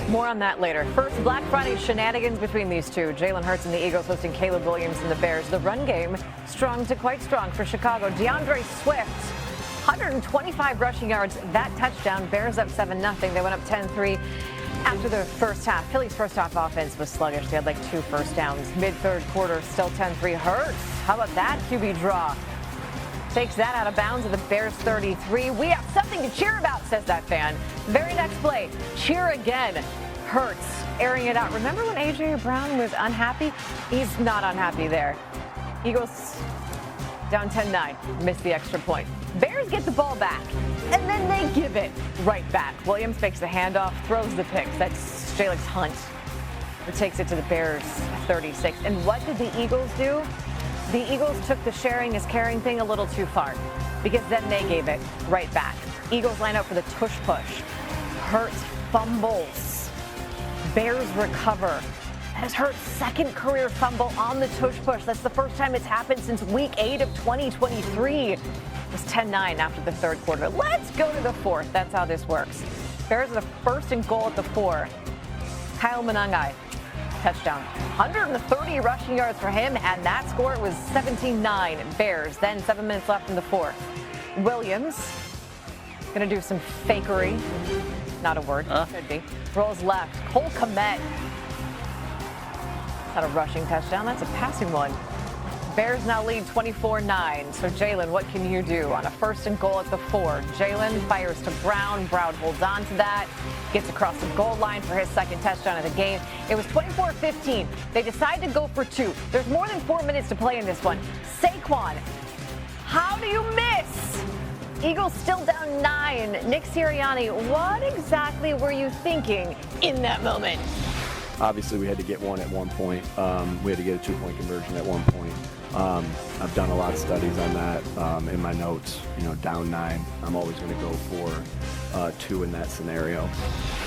More on that later. First, Black Friday shenanigans between these two. Jalen Hurts and the Eagles hosting Caleb Williams and the Bears. The run game, strong to quite strong for Chicago. DeAndre Swift, 125 rushing yards, that touchdown. Bears up 7-0. They went up 10-3 after the first half. Philly's first half offense was sluggish. They had like 2 first downs. Mid-third quarter, still 10-3. Hurts, how about that QB draw? Takes that out of bounds at the Bears 33. We have something to cheer about, says that fan. Very next play, cheer again. Hurts airing it out. Remember when A.J. Brown was unhappy? He's not unhappy there. Eagles down 10-9, missed the extra point. Bears get the ball back, and then they give it right back. Williams makes the handoff, throws the picks. That's Jalen Hunt who takes it to the Bears 36. And what did the Eagles do? The Eagles took the sharing is caring thing a little too far, because then they gave it right back. Eagles line up for the tush push. Hurts fumbles. Bears recover. Has Hurts' second career fumble on the tush push. That's the first time it's happened since week 8 of 2023. It was 10-9 after the third quarter. Let's go to the fourth. That's how this works. Bears are the first and goal at the 4. Kyle Monangai. Touchdown. 130 rushing yards for him, and that score was 17-9 Bears. Then 7 minutes left in the fourth. Williams going to do some fakery. Not a word. Could be. Rolls left. Cole Kmet. Not a rushing touchdown. That's a passing one. Bears now lead 24-9. So, Jalen, what can you do on a first and goal at the 4? Jalen fires to Brown. Brown holds on to that. Gets across the goal line for his second touchdown of the game. It was 24-15. They decide to go for 2. There's more than 4 minutes to play in this one. Saquon, how do you miss? Eagles still down 9. Nick Sirianni, what exactly were you thinking in that moment? Obviously, we had to get one at one point. We had to get a 2-point conversion at one point. I've done a lot of studies on that in my notes. Down 9, I'm always going to go for 2 in that scenario.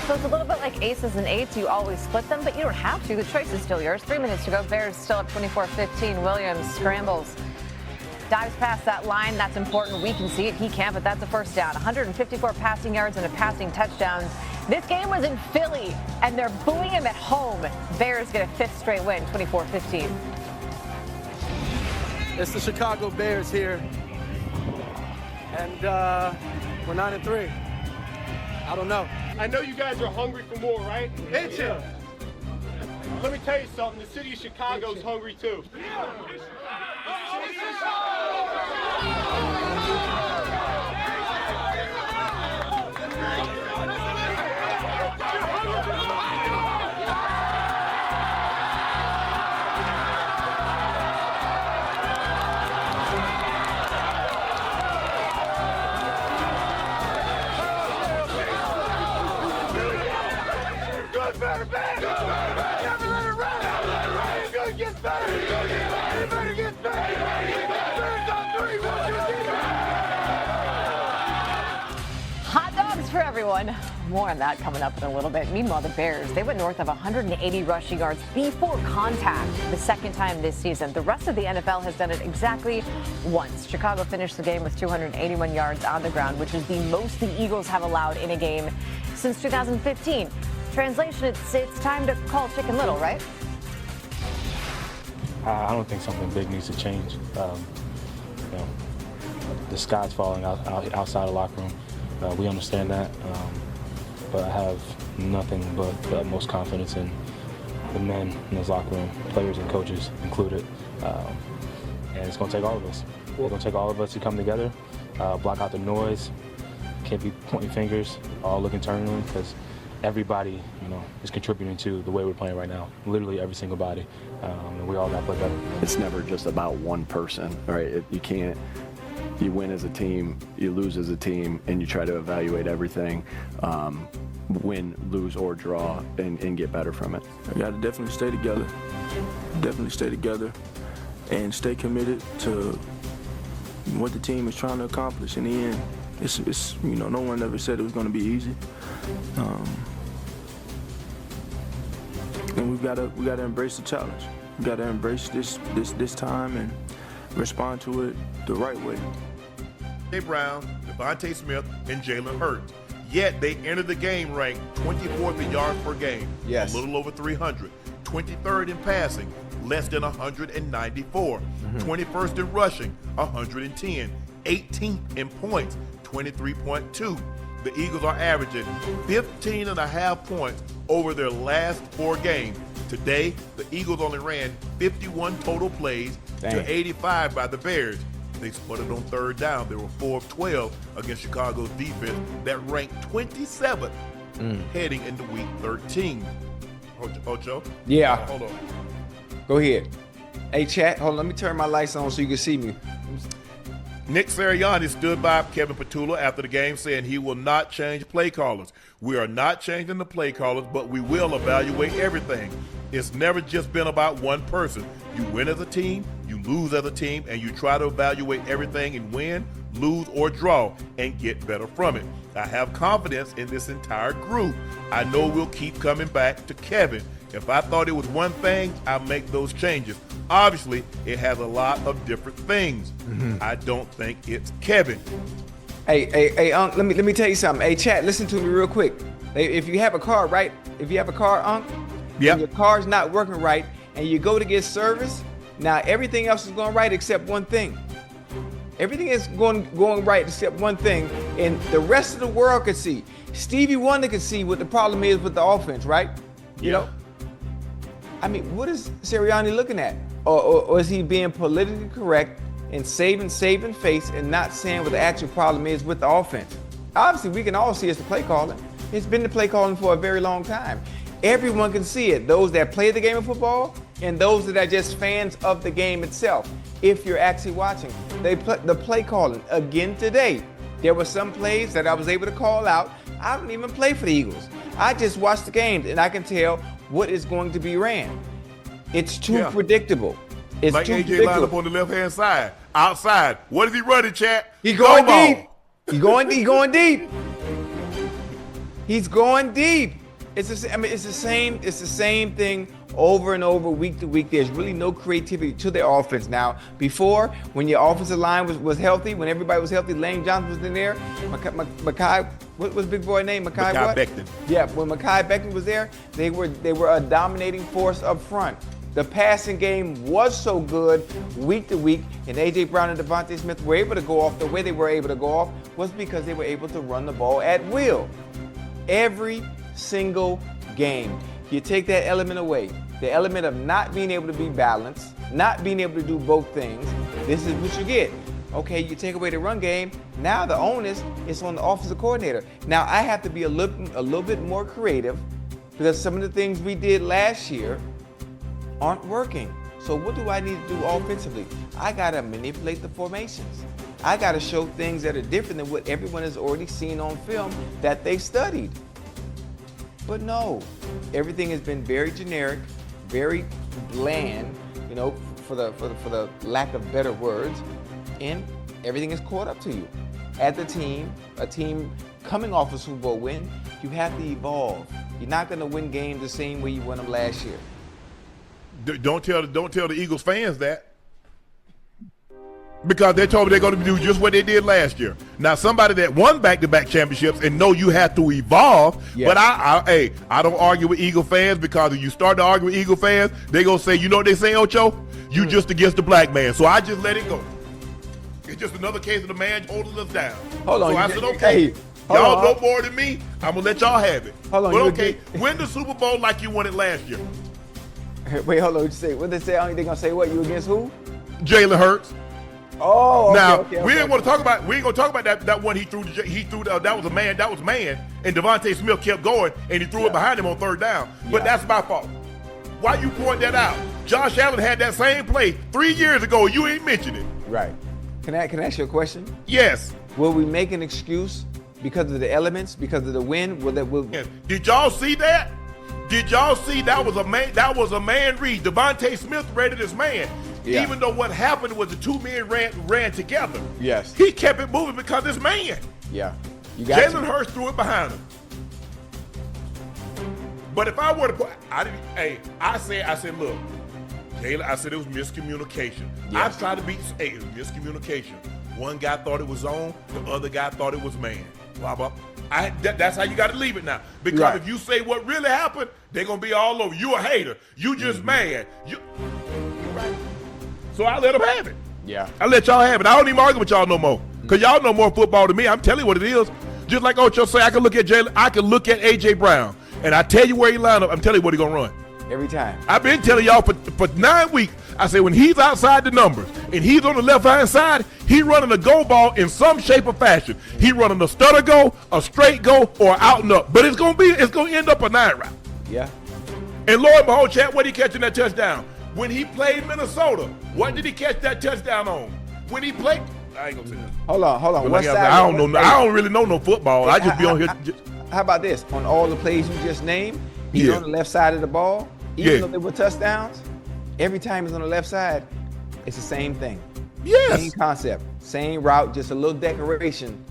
So it's a little bit like aces and eights. You always split them, but you don't have to. The choice is still yours. 3 minutes to go. Bears still up 24-15. Williams scrambles. Dives past that line. That's important. We can see it. He can't, but that's a first down. 154 passing yards and a passing touchdown. This game was in Philly, and they're booing him at home. Bears get a 5th straight win, 24-15. It's the Chicago Bears here, and we're 9-3. I don't know. I know you guys are hungry for more, right? Itching. Let me tell you something. The city of Chicago's hungry too. Hot dogs for everyone. More on that coming up in a little bit. Meanwhile, the Bears, they went north of 180 rushing yards before contact the second time this season. The rest of the NFL has done it exactly once. Chicago finished the game with 281 yards on the ground, which is the most the Eagles have allowed in a game since 2015. Translation, it's time to call Chicken Little, right? I don't think something big needs to change. The sky's falling outside the locker room. We understand that, but I have nothing but the utmost confidence in the men in this locker room, players and coaches included. And it's going to take all of us. It's going to take all of us to come together, block out the noise. Can't be pointing fingers, all look internally, because everybody, is contributing to the way we're playing right now. Literally every single body, and we all got to play better. It's never just about one person, right? You can't. You win as a team, you lose as a team, and you try to evaluate everything, win, lose, or draw, and get better from it. I got to definitely stay together. Definitely stay together, and stay committed to what the team is trying to accomplish. In the end, it's no one ever said it was going to be easy. And we got to embrace the challenge. We got to embrace this time and respond to it the right way. Brown, Devontae Smith, and Jalen Hurts. Yet they entered the game ranked 24th in yards per game, Yes. a little over 300. 23rd in passing, less than 194. 21st in rushing, 110. 18th in points, 23.2. The Eagles are averaging 15.5 points over their last 4 games. Today, the Eagles only ran 51 total plays to 85 by the Bears. They sputtered on third down. They were 4 of 12 against Chicago's defense that ranked 27th heading into week 13. Ocho? Yeah. Hold on. Go ahead. Hey, chat. Hold on. Let me turn my lights on so you can see me. Nick Sirianni stood by Kevin Petula after the game saying he will not change play callers. We are not changing the play callers, but we will evaluate everything. It's never just been about one person. You win as a team, you lose as a team, and you try to evaluate everything and win, lose, or draw and get better from it. I have confidence in this entire group. I know we'll keep coming back to Kevin. If I thought it was one thing, I'd make those changes. Obviously, it has a lot of different things. I don't think it's Kevin. Hey, Unc, let me tell you something. Hey, chat, listen to me real quick. If you have a car, right? If you have a car, Unc, Yep. and your car's not working right, and you go to get service, now everything else is going right except one thing. Everything is going right except one thing, and the rest of the world can see. Stevie Wonder can see what the problem is with the offense, right? You know? I mean, what is Sirianni looking at? Or is he being politically correct and saving face and not saying what the actual problem is with the offense? Obviously, we can all see it's the play calling. It's been the play calling for a very long time. Everyone can see it. Those that play the game of football and those that are just fans of the game itself. If you're actually watching, the play calling again today. There were some plays that I was able to call out. I don't even play for the Eagles. I just watch the games and I can tell what is going to be ran. It's too predictable. It's like too AJ predictable. lined up on the left-hand side. Outside. What is he running, chat? He's going Go deep. He's going deep. He's going deep. It's the same thing over and over, week to week. There's really no creativity to their offense now. Before, when your offensive line was healthy, when everybody was healthy, Lane Johnson was in there. Mekhi, what was big boy name? Mekhi what? Becton. Yeah, when Mekhi Becton was there, they were a dominating force up front. The passing game was so good week to week, and A.J. Brown and Devontae Smith were able to go off the way they were able to go off was because they were able to run the ball at will. Every single game, you take that element away, the element of not being able to be balanced, not being able to do both things, this is what you get. Okay, you take away the run game, now the onus is on the offensive coordinator. Now I have to be a little bit more creative because some of the things we did last year aren't working. So what do I need to do offensively? I gotta manipulate the formations. I gotta show things that are different than what everyone has already seen on film that they studied. But no, everything has been very generic, very bland, for the lack of better words, and everything is caught up to you. As a team coming off a Super Bowl win, you have to evolve. You're not gonna win games the same way you won them last year. Don't tell the Eagles fans that. Because they told me they're going to do just what they did last year. Now, somebody that won back-to-back championships and know you have to evolve. Yes. But I don't argue with Eagle fans because if you start to argue with Eagle fans, they're going to say, you know what they say, Ocho? You just against the black man. So I just let it go. It's just another case of the man holding us down. Hold on. So I said, okay, hey, y'all know more than me. I'm going to let y'all have it. Hold on. But okay, win the Super Bowl like you won it last year. Wait, hold on. What they say? They gonna say what? You against who? Jalen Hurts. Oh, okay, now okay, we ain't want to talk about. We ain't gonna talk about that one he threw. That was a man. That was man. And Devontae Smith kept going, and he threw it behind him on third down. But that's my fault. Why you point that out? Josh Allen had that same play 3 years ago. You ain't mentioned it. Right. Can I ask you a question? Yes. Will we make an excuse because of the elements, because of the win? Yes. Did y'all see that? Did y'all see that was a man? That was a man read. Devontae Smith read it as man. Yeah. Even though what happened was the two men ran together. Yes. He kept it moving because it's man. Yeah. Jalen Hurts threw it behind him. But if I were to put, I said, look, Jalen, I said it was miscommunication. Yes. I tried to be, it was miscommunication. One guy thought it was zone, the other guy thought it was man. Blah, blah. That's how you got to leave it now. Because if you say what really happened, they're going to be all over. You a hater. You just mad. You right. So I let them have it. Yeah. I let y'all have it. I don't even argue with y'all no more. Because y'all know more football than me. I'm telling you what it is. Just like Ocho say, I can look at Jalen. I can look at A.J. Brown. And I tell you where he lined up. I'm telling you what he going to run. Every time. I've been telling y'all for 9 weeks. I say when he's outside the numbers and he's on the left-hand side, he running a go ball in some shape or fashion. He running a stutter go, a straight go, or out and up. But it's gonna end up a 9 route. Yeah. And Lord and behold, Chad, what did he catch in that touchdown? When he played Minnesota, what did he catch that touchdown on? When he played, I ain't gonna say that. Hold on. What side? I don't know. I don't really know no football. I just be on here. How about this? On all the plays you just named, he's on the left side of the ball. Even though they were touchdowns, every time he's on the left side, it's the same thing. Yes. Same concept, same route, just a little decoration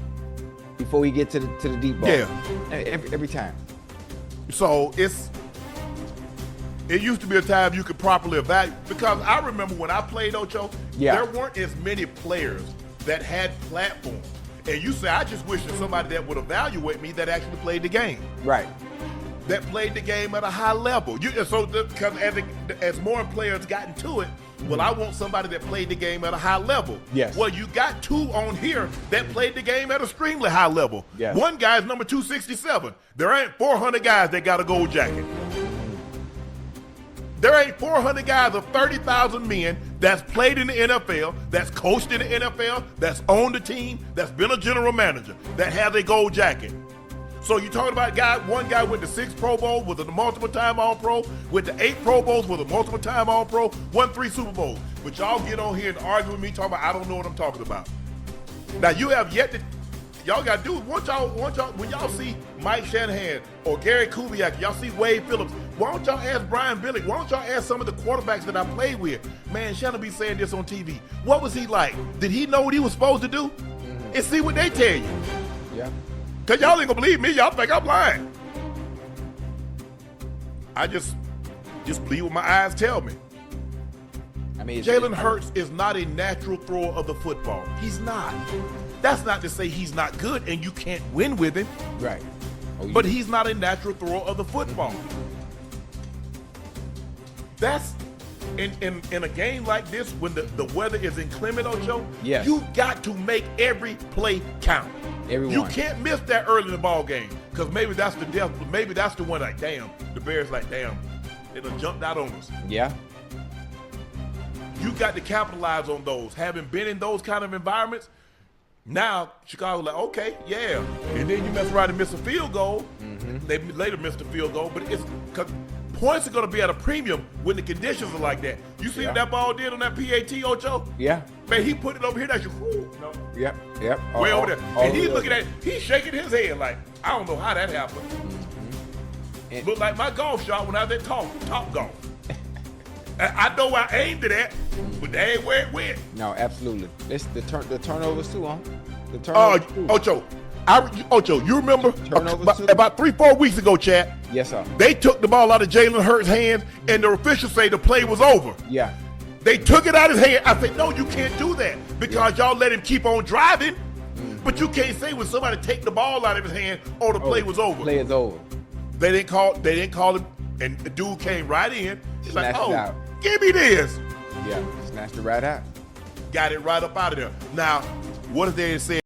before we get to the deep ball. Yeah. Every time. So it used to be a time you could properly evaluate, because I remember when I played Ocho, there weren't as many players that had platforms. And you say, I just wish that somebody that would evaluate me that actually played the game. Right. That played the game at a high level. Because as more players got into it, well, I want somebody that played the game at a high level. Yes. Well, you got 2 on here that played the game at an extremely high level. Yes. One guy's number 267. There ain't 400 guys that got a gold jacket. There ain't 400 guys of 30,000 men that's played in the NFL, that's coached in the NFL, that's owned the team, that's been a general manager, that has a gold jacket. So you're talking about one guy went to 6 Pro Bowls, was a multiple-time All-Pro, went to 8 Pro Bowls, was a multiple-time All-Pro, won 3 Super Bowls. But y'all get on here and argue with me talking about I don't know what I'm talking about. Now you have yet to. Y'all got to do it. When y'all see Mike Shanahan or Gary Kubiak, y'all see Wade Phillips, why don't y'all ask Brian Billick? Why don't y'all ask some of the quarterbacks that I played with? Man, Shannon be saying this on TV. What was he like? Did he know what he was supposed to do? And see what they tell you. Yeah. Because y'all ain't going to believe me. Y'all think I'm lying. I just believe what my eyes tell me. I mean, Jalen Hurts is not a natural thrower of the football. He's not. That's not to say he's not good and you can't win with him. Right. But he's not a natural thrower of the football. That's in a game like this when the weather is inclement, Ocho. Yes. You got to make every play count. Everyone. You can't miss that early in the ball game because maybe that's the death. Maybe that's the one like, damn, the Bears like, damn, they done jumped out on us. Yeah. You got to capitalize on those. Having been in those kind of environments, now Chicago like, okay, yeah. And then you mess around and miss a field goal. They later missed a field goal, but it's because points are going to be at a premium when the conditions are like that. You see what that ball did on that PAT, Ocho? Yeah. Man, he put it over here. That's your, no. Yep. Way over there. And he's looking at it. He's shaking his head like, I don't know how that happened. Looked like my golf shot when I was at Top Golf. I know I aimed it at, but that ain't where it went. No, absolutely. It's the turnovers too, huh? The turnovers too. Ocho, you remember about 3-4 weeks ago, Chad? Yes, sir. They took the ball out of Jalen Hurts' hands, and the officials say the play was over. Yeah. They took it out of his hand. I said, no, you can't do that because y'all let him keep on driving. But you can't say when somebody take the ball out of his hand, the play was over. Play is over. They didn't call him, and the dude came right in. He's like, Snatched it out. Give me this. Yeah, snatched it right out. Got it right up out of there. Now, what if they said